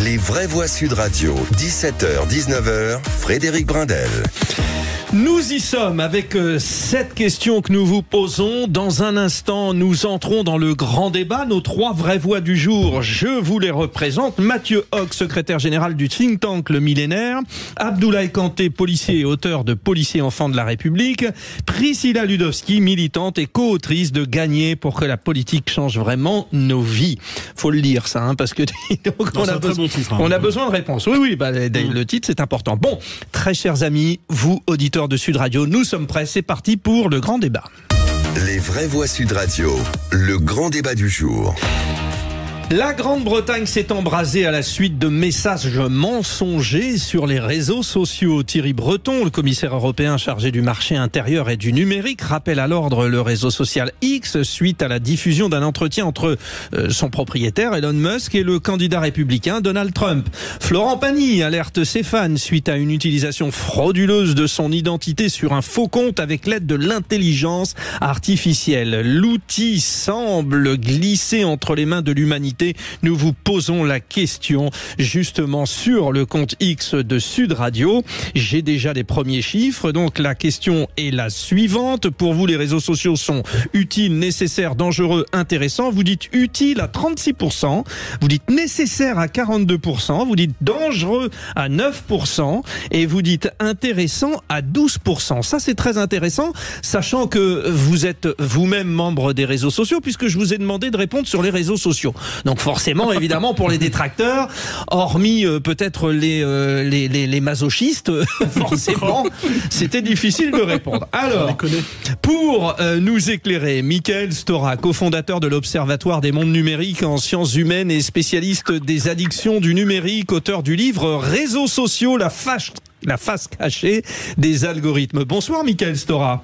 Les vraies voix Sud Radio, 17h-19h, Frédéric Brindel. Nous y sommes avec cette question que nous vous posons. Dans un instant, nous entrons dans le grand débat. Nos trois vraies voix du jour, je vous les représente. Mathieu Hoc, secrétaire général du think tank Le Millénaire. Abdoulaye Kanté, policier et auteur de Policiers enfants de la République. Priscilla Ludowski, militante et co-autrice de Gagner pour que la politique change vraiment nos vies. Faut le lire ça, parce que donc, on a besoin de réponses. Oui, le titre c'est important. Bon, très chers amis, vous auditeurs de Sud Radio, nous sommes prêts, c'est parti pour le grand débat. Les vraies voix Sud Radio, le grand débat du jour. La Grande-Bretagne s'est embrasée à la suite de messages mensongers sur les réseaux sociaux. Thierry Breton, le commissaire européen chargé du marché intérieur et du numérique, rappelle à l'ordre le réseau social X suite à la diffusion d'un entretien entre son propriétaire Elon Musk et le candidat républicain Donald Trump. Florent Pagny alerte ses fans suite à une utilisation frauduleuse de son identité sur un faux compte avec l'aide de l'intelligence artificielle. L'outil semble glisser entre les mains de l'humanité. Nous vous posons la question justement sur le compte X de Sud Radio. J'ai déjà les premiers chiffres, donc la question est la suivante. Pour vous, les réseaux sociaux sont utiles, nécessaires, dangereux, intéressants. Vous dites utile à 36%, vous dites nécessaire à 42%, vous dites dangereux à 9% et vous dites intéressant à 12%. Ça, c'est très intéressant, sachant que vous êtes vous-même membre des réseaux sociaux, puisque je vous ai demandé de répondre sur les réseaux sociaux. Donc forcément, évidemment, pour les détracteurs, hormis peut-être les masochistes, forcément, c'était difficile de répondre. Alors, pour nous éclairer, Michael Stora, cofondateur de l'Observatoire des mondes numériques en sciences humaines et spécialiste des addictions du numérique, auteur du livre Réseaux sociaux, la face cachée des algorithmes. Bonsoir, Michael Stora.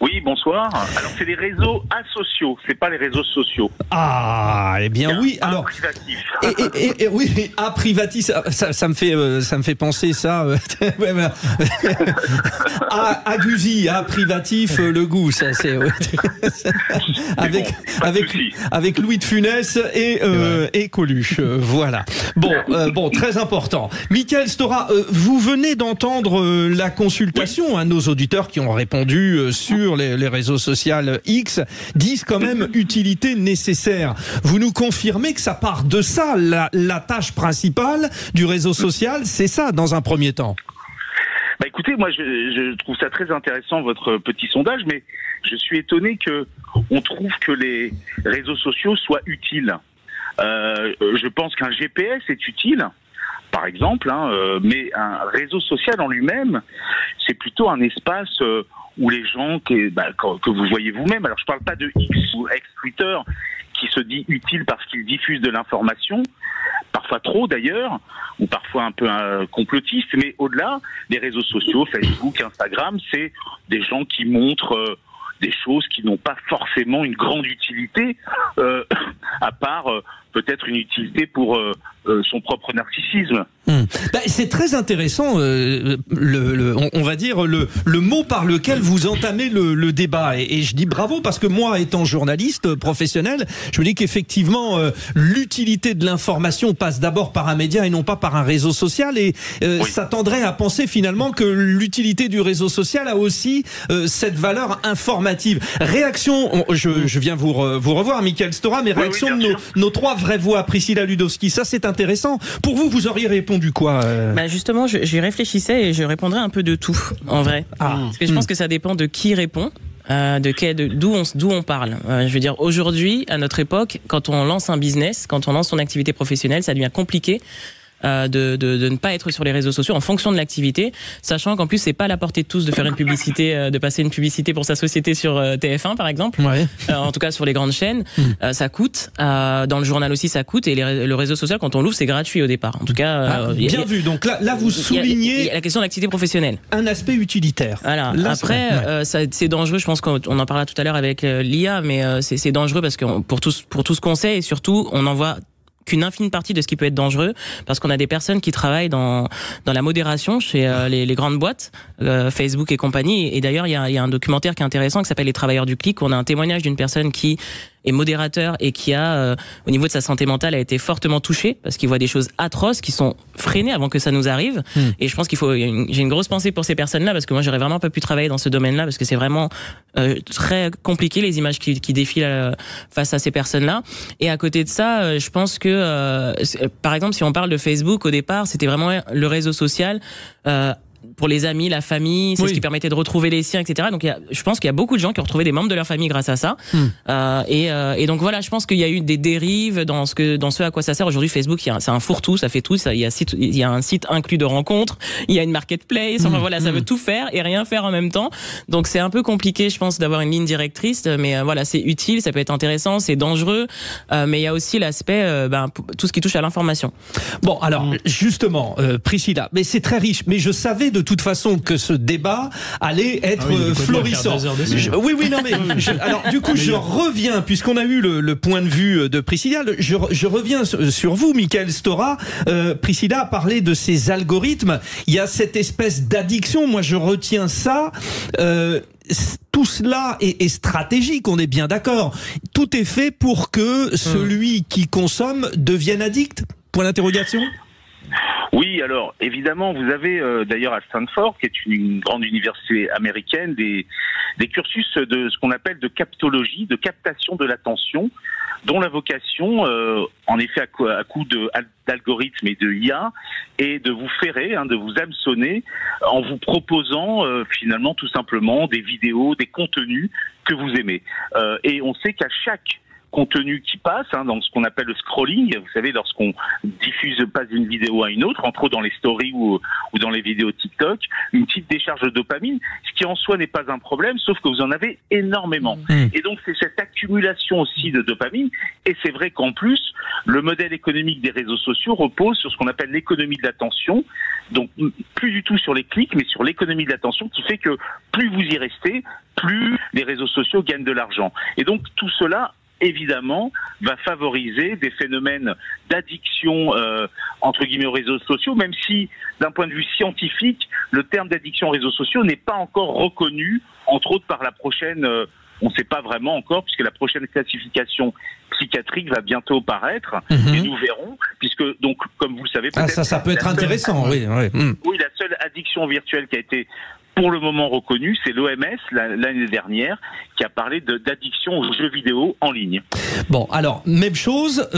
Oui, bonsoir. Alors, c'est les réseaux asociaux, c'est pas les réseaux sociaux. Ah, eh bien oui. Alors, privatif. Oui, privatif, ça me fait penser ça. Agusi, privatif, le goût, ça c'est. Avec Louis de Funès et Coluche, voilà. Bon, très important. Michael Stora, vous venez d'entendre la consultation. Nos auditeurs qui ont répondu sur les réseaux sociaux X disent quand même utilité nécessaire. Vous nous confirmez que ça part de ça, la tâche principale du réseau social, c'est ça dans un premier temps? Écoutez, moi je trouve ça très intéressant votre petit sondage, mais je suis étonné que on trouve que les réseaux sociaux soient utiles. Je pense qu'un GPS est utile, par exemple, mais un réseau social en lui-même, c'est plutôt un espace où les gens que vous voyez vous-même, alors je parle pas de X ou ex-Twitter qui se dit utile parce qu'il diffuse de l'information, parfois trop d'ailleurs, ou parfois un peu complotiste, mais au-delà, les réseaux sociaux, Facebook, Instagram, c'est des gens qui montrent des choses qui n'ont pas forcément une grande utilité, à part peut-être une utilité pour son propre narcissisme. C'est très intéressant, on va dire le mot par lequel vous entamez le débat, et je dis bravo parce que moi, étant journaliste professionnel, je me dis qu'effectivement l'utilité de l'information passe d'abord par un média et non pas par un réseau social, et ça tendrait à penser finalement que l'utilité du réseau social a aussi cette valeur informative. Réaction, je viens vous revoir, Michael Stora, mais réaction de nos trois vraies voix. Priscilla Ludowski, ça c'est intéressant. Pour vous, vous auriez répondu quoi Justement, j'y réfléchissais et je répondrais un peu de tout, en vrai. Parce que je pense que ça dépend de qui répond. D'où on parle. Je veux dire, aujourd'hui, à notre époque, quand on lance un business, quand on lance son activité professionnelle, ça devient compliqué de ne pas être sur les réseaux sociaux en fonction de l'activité, sachant qu'en plus c'est pas à la portée de tous de faire une publicité, de passer une publicité pour sa société sur TF1 par exemple. En tout cas sur les grandes chaînes, ça coûte. Dans le journal aussi ça coûte, et le réseau social quand on l'ouvre c'est gratuit au départ. En tout cas, bien vu. Donc là vous soulignez la question de l'activité professionnelle, un aspect utilitaire. Voilà. Après c'est dangereux. Je pense qu'on en parlera tout à l'heure avec l'IA, mais c'est dangereux parce que pour tout ce qu'on sait, et surtout on en voit qu'une infime partie de ce qui peut être dangereux, parce qu'on a des personnes qui travaillent dans la modération chez les grandes boîtes, Facebook et compagnie. Et d'ailleurs, il y a un documentaire qui est intéressant qui s'appelle Les Travailleurs du clic, où on a un témoignage d'une personne qui est modérateur et qui a, au niveau de sa santé mentale, a été fortement touché parce qu'il voit des choses atroces qui sont freinées avant que ça nous arrive. Et je pense j'ai une grosse pensée pour ces personnes-là parce que moi, j'aurais vraiment pas pu travailler dans ce domaine-là parce que c'est vraiment très compliqué les images qui défilent face à ces personnes-là. Et à côté de ça, je pense que, par exemple, si on parle de Facebook, au départ, c'était vraiment le réseau social. Pour les amis, la famille, c'est ce qui permettait de retrouver les siens, etc. Donc, je pense qu'il y a beaucoup de gens qui ont retrouvé des membres de leur famille grâce à ça. Et donc voilà, je pense qu'il y a eu des dérives dans ce à quoi ça sert aujourd'hui. Facebook, c'est un fourre-tout, ça fait tout. Il y a un site inclus de rencontres, il y a une marketplace. Enfin voilà, ça veut tout faire et rien faire en même temps. Donc c'est un peu compliqué, je pense, d'avoir une ligne directrice. Mais voilà, c'est utile, ça peut être intéressant, c'est dangereux. Mais il y a aussi l'aspect, tout ce qui touche à l'information. Bon, alors justement, Priscilla, mais c'est très riche. Mais je savais de toute façon que ce débat allait être florissant. Alors du coup, je reviens, puisqu'on a eu le point de vue de Priscilla, je reviens sur vous, Michael Stora. Priscilla a parlé de ces algorithmes. Il y a cette espèce d'addiction. Moi, je retiens ça. Tout cela est stratégique, on est bien d'accord. Tout est fait pour que celui qui consomme devienne addict. Point d'interrogation. Oui, alors évidemment, vous avez d'ailleurs à Stanford, qui est une grande université américaine, des cursus de ce qu'on appelle de captologie, de captation de l'attention, dont la vocation, en effet, à coup d'algorithmes et de IA, est de vous ferrer, de vous hameçonner, en vous proposant finalement tout simplement des vidéos, des contenus que vous aimez. Et on sait qu'à chaque contenu qui passe, dans ce qu'on appelle le scrolling, vous savez, lorsqu'on passe d'une vidéo à une autre, entre autres dans les stories ou dans les vidéos TikTok, une petite décharge de dopamine, ce qui en soi n'est pas un problème, sauf que vous en avez énormément. Et donc c'est cette accumulation aussi de dopamine, et c'est vrai qu'en plus, le modèle économique des réseaux sociaux repose sur ce qu'on appelle l'économie de l'attention, donc plus du tout sur les clics, mais sur l'économie de l'attention, qui fait que plus vous y restez, plus les réseaux sociaux gagnent de l'argent. Et donc tout cela, évidemment, va favoriser des phénomènes d'addiction entre guillemets aux réseaux sociaux, même si d'un point de vue scientifique, le terme d'addiction aux réseaux sociaux n'est pas encore reconnu, entre autres par la prochaine, on ne sait pas vraiment encore, puisque la prochaine classification psychiatrique va bientôt paraître, et nous verrons, puisque donc comme vous le savez, peut-être ça peut être intéressant, oui, la seule addiction virtuelle qui a été pour le moment reconnu, c'est l'OMS l'année dernière qui a parlé d'addiction aux jeux vidéo en ligne. Bon, alors même chose.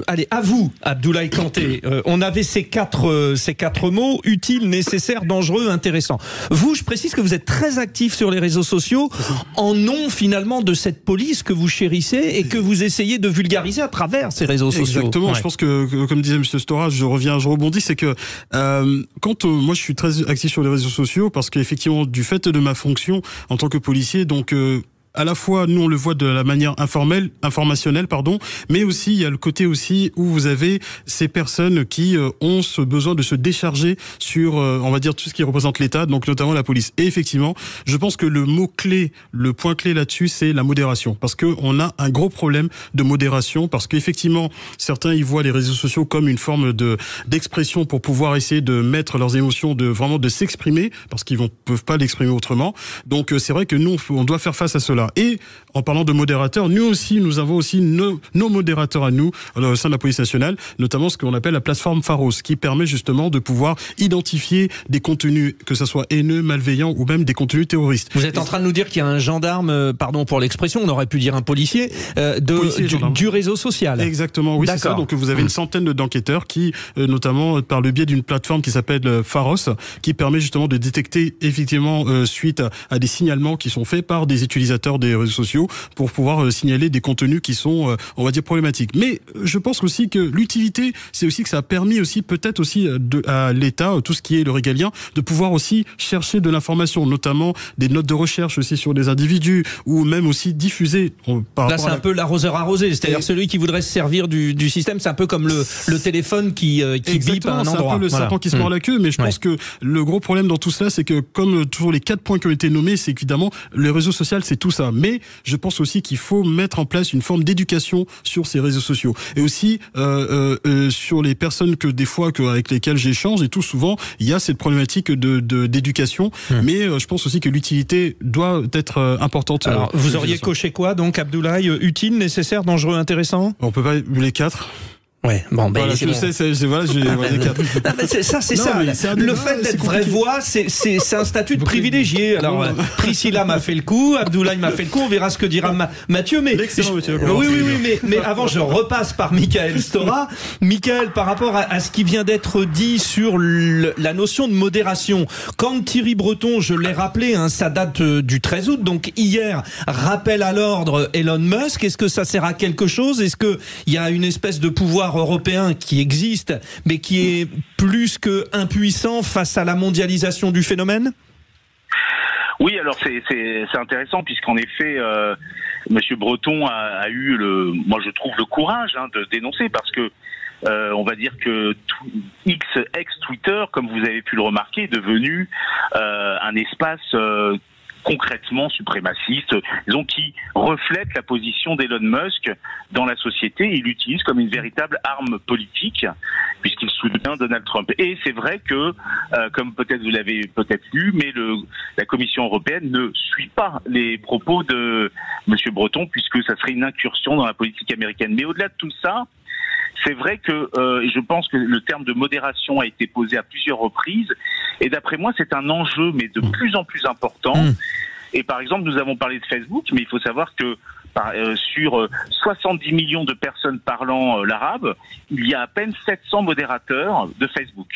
Allez, à vous, Abdoulaye Kanté. On avait ces quatre mots: utile, nécessaire, dangereux, intéressant. Vous, je précise que vous êtes très actif sur les réseaux sociaux, en nom finalement de cette police que vous chérissez et que vous essayez de vulgariser à travers ces réseaux sociaux. Exactement. Je pense que, comme disait M. Stora, je rebondis, c'est que quand moi je suis très actif sur les réseaux sociaux parce qu'effectivement, du fait de ma fonction en tant que policier, donc à la fois, nous, on le voit de la manière informationnelle, mais aussi, il y a le côté aussi où vous avez ces personnes qui ont ce besoin de se décharger sur, on va dire, tout ce qui représente l'État, donc notamment la police. Et effectivement, je pense que le mot-clé, le point clé là-dessus, c'est la modération. Parce que on a un gros problème de modération, parce qu'effectivement, certains, ils voient les réseaux sociaux comme une forme d'expression pour pouvoir essayer de mettre leurs émotions, vraiment de s'exprimer, parce qu'ils peuvent pas l'exprimer autrement. Donc, c'est vrai que nous, on doit faire face à cela. Et en parlant de modérateurs, nous avons aussi nos modérateurs à nous au sein de la police nationale, notamment ce qu'on appelle la plateforme Pharos, qui permet justement de pouvoir identifier des contenus, que ce soit haineux, malveillants ou même des contenus terroristes. Vous êtes en train de nous dire qu'il y a un gendarme, pardon pour l'expression, on aurait pu dire un policier, du réseau social. Exactement, oui, c'est ça. Donc vous avez une centaine d'enquêteurs qui, notamment par le biais d'une plateforme qui s'appelle Pharos, qui permet justement de détecter effectivement suite à des signalements qui sont faits par des utilisateurs des réseaux sociaux pour pouvoir signaler des contenus qui sont, on va dire, problématiques. Mais je pense aussi que l'utilité, c'est aussi que ça a permis aussi, peut-être aussi à l'État, tout ce qui est le régalien, de pouvoir aussi chercher de l'information, notamment des notes de recherche aussi sur des individus, ou même aussi diffuser. Là, c'est un peu l'arroseur arrosé, c'est-à-dire celui qui voudrait se servir du système, c'est un peu comme le téléphone qui bip à un endroit. C'est un peu le serpent qui se mord la queue, mais je pense que le gros problème dans tout cela, c'est que comme toujours les 4 points qui ont été nommés, c'est qu'évidemment, le réseau social, c'est tout ça. ça. Mais je pense aussi qu'il faut mettre en place une forme d'éducation sur ces réseaux sociaux. Et aussi, sur les personnes avec lesquelles j'échange, et tout souvent, il y a cette problématique d'éducation. Mais je pense aussi que l'utilité doit être importante. Alors, vous auriez coché quoi, donc, Abdoulaye? Utile, nécessaire, dangereux, intéressant? On peut pas les 4. Ouais, bon, ben, voilà, Le fait d'être vraie voix, c'est un statut de privilégié. Alors, Priscilla m'a fait le coup, Abdoulaye m'a fait le coup, on verra ce que dira Mathieu, mais mais avant, je repasse par Michael Stora. Michael, par rapport à ce qui vient d'être dit sur la notion de modération, quand Thierry Breton, je l'ai rappelé, ça date du 13 août, donc hier, rappel à l'ordre Elon Musk, est-ce que ça sert à quelque chose? Est-ce que il y a une espèce de pouvoir européen qui existe, mais qui est plus que impuissant face à la mondialisation du phénomène? Oui, alors c'est intéressant puisqu'en effet, Monsieur Breton a eu moi je trouve le courage de dénoncer, parce que on va dire que ex-Twitter, comme vous avez pu le remarquer, est devenu un espace concrètement suprémaciste, disons, qui reflète la position d'Elon Musk dans la société. Il l'utilise comme une véritable arme politique, puisqu'il soutient Donald Trump. Et c'est vrai que, comme peut-être vous l'avez lu, mais la Commission européenne ne suit pas les propos de Monsieur Breton, puisque ça serait une incursion dans la politique américaine. Mais au-delà de tout ça, c'est vrai que je pense que le terme de modération a été posé à plusieurs reprises, et d'après moi c'est un enjeu, mais de plus en plus important. Et par exemple, nous avons parlé de Facebook, mais il faut savoir que sur 70 millions de personnes parlant l'arabe, il y a à peine 700 modérateurs de Facebook.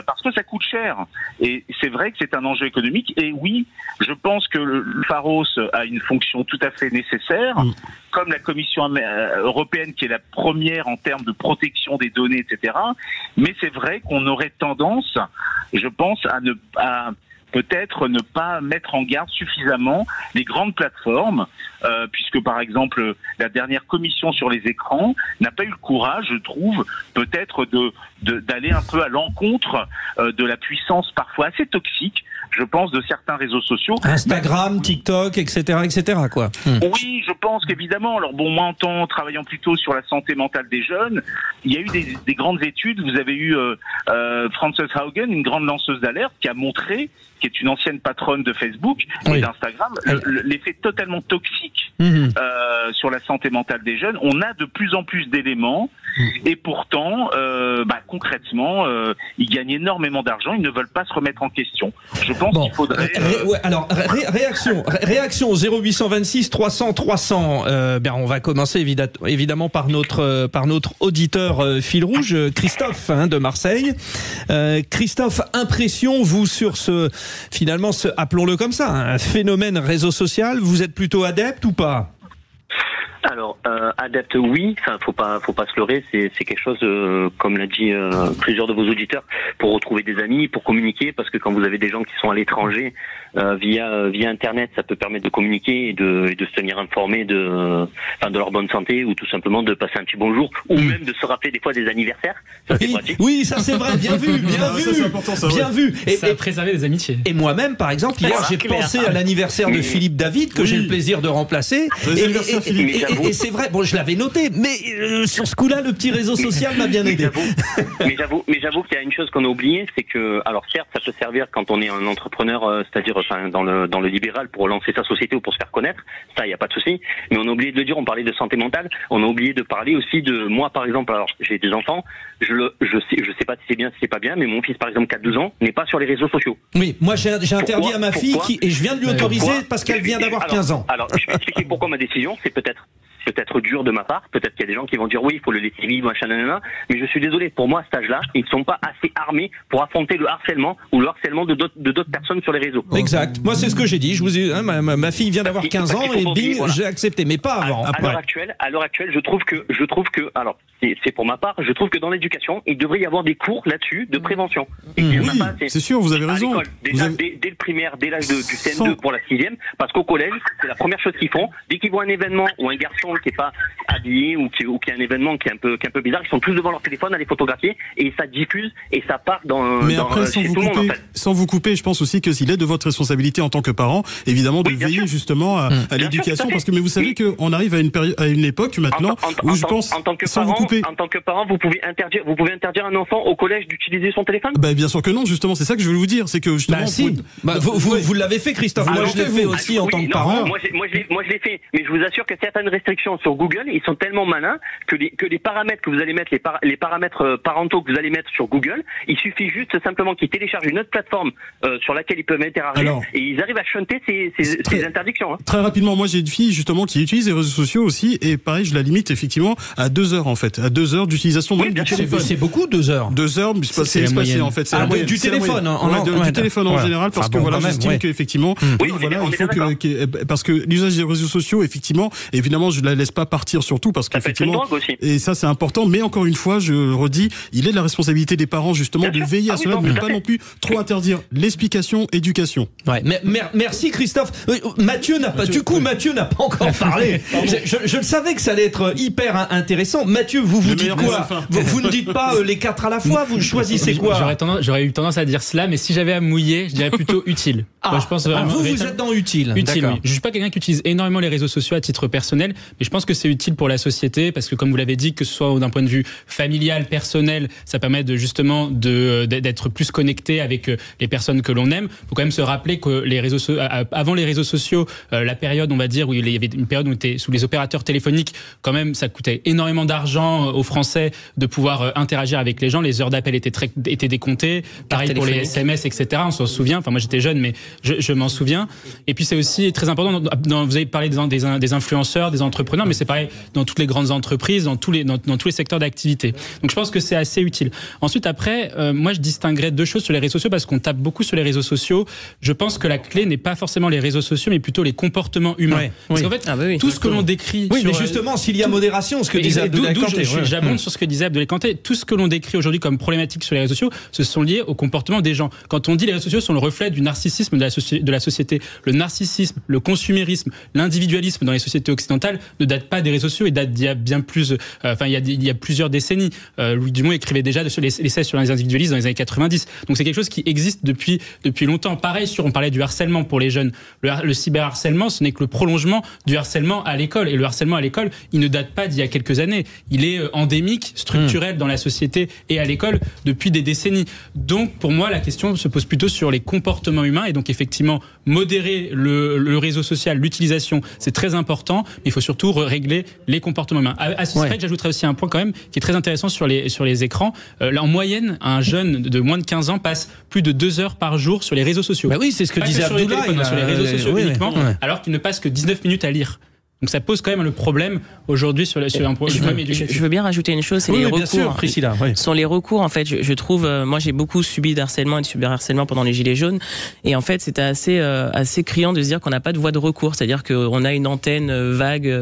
Parce que ça coûte cher. Et c'est vrai que c'est un enjeu économique. Et oui, je pense que le Pharos a une fonction tout à fait nécessaire, comme la Commission européenne qui est la première en termes de protection des données, etc. Mais c'est vrai qu'on aurait tendance, je pense, à peut-être ne pas mettre en garde suffisamment les grandes plateformes, puisque par exemple la dernière commission sur les écrans n'a pas eu le courage, je trouve, peut-être d'aller un peu à l'encontre de la puissance parfois assez toxique, je pense, de certains réseaux sociaux. Instagram, TikTok, etc., quoi. Oui, je pense qu'évidemment. Alors bon, moi, travaillant plutôt sur la santé mentale des jeunes, il y a eu des grandes études. Vous avez eu Frances Haugen, une grande lanceuse d'alerte, qui a montré, qui est une ancienne patronne de Facebook et d'Instagram, l'effet totalement toxique sur la santé mentale des jeunes. On a de plus en plus d'éléments, et pourtant, concrètement, ils gagnent énormément d'argent. Ils ne veulent pas se remettre en question. Je pense qu'il faudrait... réaction 0826 300 300. On va commencer évidemment par notre auditeur fil rouge, Christophe de Marseille. Christophe, impression, vous, sur appelons-le comme ça, un phénomène réseau social, vous êtes plutôt adepte ou pas? Alors, adepte, oui. Enfin, faut pas se leurrer. C'est quelque chose, comme l'a dit plusieurs de vos auditeurs, pour retrouver des amis, pour communiquer, parce que quand vous avez des gens qui sont à l'étranger, via Internet, ça peut permettre de communiquer et de se tenir informé de leur bonne santé, ou tout simplement de passer un petit bonjour, ou même de se rappeler des fois des anniversaires. Ça, c'est pratique. Oui, ça c'est vrai. Bien vu, ça, c'est important, ça, bien vu. Et préserver des amitiés. Et moi-même, par exemple, hier, j'ai pensé à l'anniversaire de Philippe David, que j'ai le plaisir de remplacer. Et c'est vrai, bon, je l'avais noté, mais sur ce coup-là, le petit réseau social m'a bien aidé. Mais j'avoue qu'il y a une chose qu'on a oubliée, c'est que, alors certes, ça peut servir quand on est un entrepreneur, c'est-à-dire dans le libéral, pour lancer sa société ou pour se faire connaître, ça, il n'y a pas de souci. Mais on a oublié de le dire, on parlait de santé mentale, on a oublié de parler aussi de, moi par exemple, alors j'ai des enfants, je sais pas si c'est bien, si c'est pas bien, mais mon fils par exemple, 4-12 ans, n'est pas sur les réseaux sociaux. Oui, moi j'ai interdit à ma fille, et je viens de lui autoriser parce qu'elle vient d'avoir 15 ans. Alors, je vais expliquer pourquoi ma décision, c'est peut-être dur de ma part, peut-être qu'il y a des gens qui vont dire oui, il faut le laisser vivre, machin, nanana, mais je suis désolé, pour moi, à cet âge-là, ils ne sont pas assez armés pour affronter le harcèlement ou le harcèlement de d'autres personnes sur les réseaux. Exact. Moi, c'est ce que j'ai dit. Je vous ai, ma fille vient d'avoir 15 ans et bing, j'ai accepté, mais pas avant. À l'heure actuelle, je trouve que, alors, c'est pour ma part, je trouve que dans l'éducation, il devrait y avoir des cours là-dessus de prévention. Et c'est sûr, vous avez raison. Déjà, dès le primaire, dès l'âge du CM2 pour la 6e, parce qu'au collège, c'est la première chose qu'ils font. Dès qu'ils voient un événement où un garçon l'école qui est pas habillé ou qui a un événement qui est un peu bizarre, ils sont tous devant leur téléphone à les photographier et ça diffuse et ça part sans vous couper, je pense aussi que s'il est de votre responsabilité en tant que parent, évidemment, de veiller justement à l'éducation, parce que mais vous savez qu'on arrive à une époque maintenant où je pense, en tant que parent, vous pouvez interdire à un enfant au collège d'utiliser son téléphone? Bien sûr que non, justement, c'est ça que je voulais vous dire, c'est que justement. Vous l'avez fait, Christophe. Moi, je l'ai fait aussi en tant que parent. Moi, je l'ai fait, mais je vous assure que certaines restrictions sur Google, ils sont tellement malins que les paramètres que vous allez mettre, les paramètres parentaux que vous allez mettre sur Google, il suffit juste simplement qu'ils téléchargent une autre plateforme sur laquelle ils peuvent interagir et ils arrivent à shunter ces interdictions. Hein. Très rapidement, moi j'ai une fille justement qui utilise les réseaux sociaux aussi et pareil, je la limite effectivement à 2 heures en fait, à 2 heures d'utilisation du téléphone. C'est beaucoup 2 heures. 2 heures, c'est espacé en fait. Du téléphone, du téléphone en général, parce que voilà, j'estime qu'effectivement, il faut parce que l'usage des réseaux sociaux, effectivement, évidemment, je la laisse pas partir surtout parce qu'effectivement, et ça c'est important. Mais encore une fois, je redis, il est de la responsabilité des parents justement de veiller à cela, de ne pas non plus trop interdire l'explication, éducation. Ouais, merci Christophe. Mathieu n'a pas encore parlé. Je le savais que ça allait être hyper intéressant. Mathieu, vous dites quoi? Vous ne dites pas les 4 à la fois, vous choisissez quoi? J'aurais eu tendance à dire cela, mais si j'avais à mouiller, je dirais plutôt utile. Moi, je pense vraiment, vous êtes dans utile. Utile, oui. Je suis pas quelqu'un qui utilise énormément les réseaux sociaux à titre personnel, mais je pense que c'est utile pour la société parce que, comme vous l'avez dit, que ce soit d'un point de vue familial, personnel, ça permet justement d'être plus connecté avec les personnes que l'on aime. Faut quand même se rappeler que avant les réseaux sociaux, la période, on va dire, où il y avait une période où on était sous les opérateurs téléphoniques, quand même, ça coûtait énormément d'argent aux Français de pouvoir interagir avec les gens. Les heures d'appel étaient décomptées. Pareil pour les SMS, etc. On s'en souvient. Enfin, moi, j'étais jeune, mais je m'en souviens. Et puis, c'est aussi très important. Vous avez parlé des influenceurs, des entrepreneurs, mais c'est pareil dans toutes les grandes entreprises, dans tous les secteurs d'activité. Donc, je pense que c'est assez utile. Ensuite, après, moi, je distinguerais 2 choses sur les réseaux sociaux parce qu'on tape beaucoup sur les réseaux sociaux. Je pense que la clé n'est pas forcément les réseaux sociaux, mais plutôt les comportements humains. Parce qu'en fait, tout ce que l'on décrit. Oui, mais justement, s'il y a modération, ce que disait Abdoulaye Kanté. J'abonde sur ce que disait Abdoulaye Kanté. Tout ce que l'on décrit aujourd'hui comme problématique sur les réseaux sociaux, ce sont liés au comportement des gens. Quand on dit les réseaux sociaux sont le reflet du narcissisme de la société, le narcissisme, le consumérisme, l'individualisme dans les sociétés occidentales ne datent pas des réseaux sociaux, ils datent d'il y a bien plus. Il y a plusieurs décennies. Louis Dumont écrivait déjà l'essai sur les individualistes dans les années 90. Donc c'est quelque chose qui existe depuis longtemps. Pareil, on parlait du harcèlement pour les jeunes. Le cyberharcèlement, ce n'est que le prolongement du harcèlement à l'école. Et le harcèlement à l'école, il ne date pas d'il y a quelques années. Il est endémique, structurel dans la société et à l'école depuis des décennies. Donc pour moi, la question se pose plutôt sur les comportements humains. Et donc effectivement, modérer le réseau social, l'utilisation, c'est très important. Mais il faut surtout régler les comportements humains. À ce stade, j'ajouterais aussi un point quand même qui est très intéressant sur les écrans. Là, en moyenne, un jeune de moins de 15 ans passe plus de 2 heures par jour sur les réseaux sociaux. Oui, c'est ce que disait Abdoulaye. Sur les réseaux sociaux uniquement, alors qu'il ne passe que 19 minutes à lire. Donc ça pose quand même le problème aujourd'hui sur un problème éducatif. Je veux bien rajouter une chose, c'est les recours. Bien sûr, Priscilla. Sont les recours, en fait, je trouve, moi j'ai beaucoup subi d'harcèlement et de cyberharcèlement pendant les Gilets jaunes, et en fait c'était assez criant de se dire qu'on n'a pas de voie de recours, c'est-à-dire qu'on a une antenne vague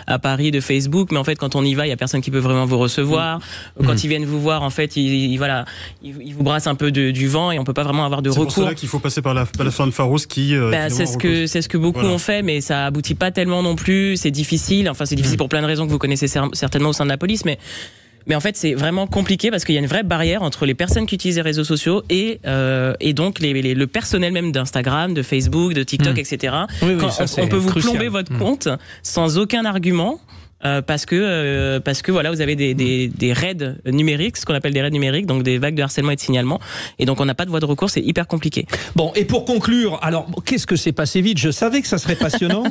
à Paris de Facebook, mais en fait quand on y va, il y a personne qui peut vraiment vous recevoir. Quand ils viennent vous voir, en fait, ils vous brassent un peu du vent et on peut pas vraiment avoir de recours. C'est pour cela qu'il faut passer par la plateforme Pharos qui. C'est ce que beaucoup ont fait, mais ça aboutit pas tellement non plus. C'est difficile. Enfin, c'est difficile pour plein de raisons que vous connaissez certainement au sein de la police, mais en fait, c'est vraiment compliqué parce qu'il y a une vraie barrière entre les personnes qui utilisent les réseaux sociaux et donc le personnel même d'Instagram, de Facebook, de TikTok, etc. On peut vous plomber votre compte sans aucun argument. Parce que voilà, vous avez des raids numériques, ce qu'on appelle des raids numériques, donc des vagues de harcèlement et de signalement, et donc on n'a pas de voie de recours, c'est hyper compliqué. Bon, et pour conclure, alors qu'est-ce que c'est passé vite? Je savais que ça serait passionnant.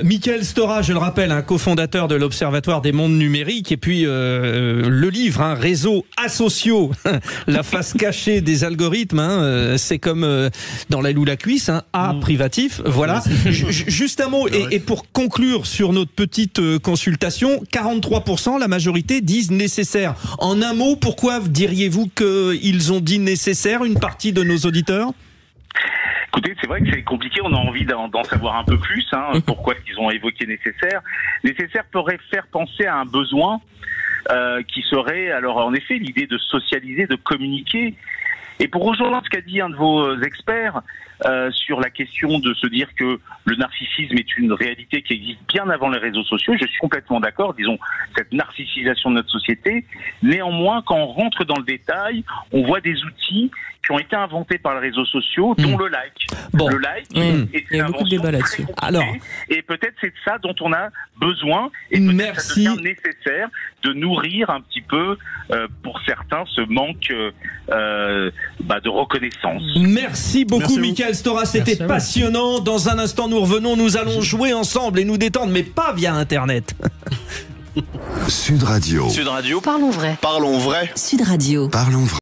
Mickaël Stora, je le rappelle, un cofondateur de l'Observatoire des mondes numériques, et puis le livre, Réseaux asociaux, la face cachée des algorithmes, c'est comme dans la loue la cuisse, A privatif, voilà. Juste un mot, et pour conclure sur notre petite consultation, 43%, la majorité disent nécessaire. En un mot, pourquoi diriez-vous qu'ils ont dit nécessaire, une partie de nos auditeurs? Écoutez, c'est vrai que c'est compliqué, on a envie d'en savoir un peu plus, pourquoi est-ce qu'ils ont évoqué nécessaire. Nécessaire pourrait faire penser à un besoin qui serait, alors en effet, l'idée de socialiser, de communiquer. Et pour rejoindre ce qu'a dit un de vos experts sur la question de se dire que le narcissisme est une réalité qui existe bien avant les réseaux sociaux, je suis complètement d'accord, disons, cette narcissisation de notre société. Néanmoins, quand on rentre dans le détail, on voit des outils qui ont été inventés par les réseaux sociaux, dont le like. Bon. Le like est Il y une a beaucoup de invention débats très là-dessus. compliquée, Alors. et peut-être c'est de ça dont on a besoin, et peut-être Merci. ça devient nécessaire de nourrir un petit peu, pour certains, ce manque de reconnaissance. Merci beaucoup, Merci à vous. Mickaël Stora. C'était Merci à vous. passionnant. Dans un instant, nous revenons. Nous allons jouer ensemble et nous détendre, mais pas via Internet. Sud Radio. Sud Radio. Parlons vrai. Parlons vrai. Sud Radio. Parlons vrai.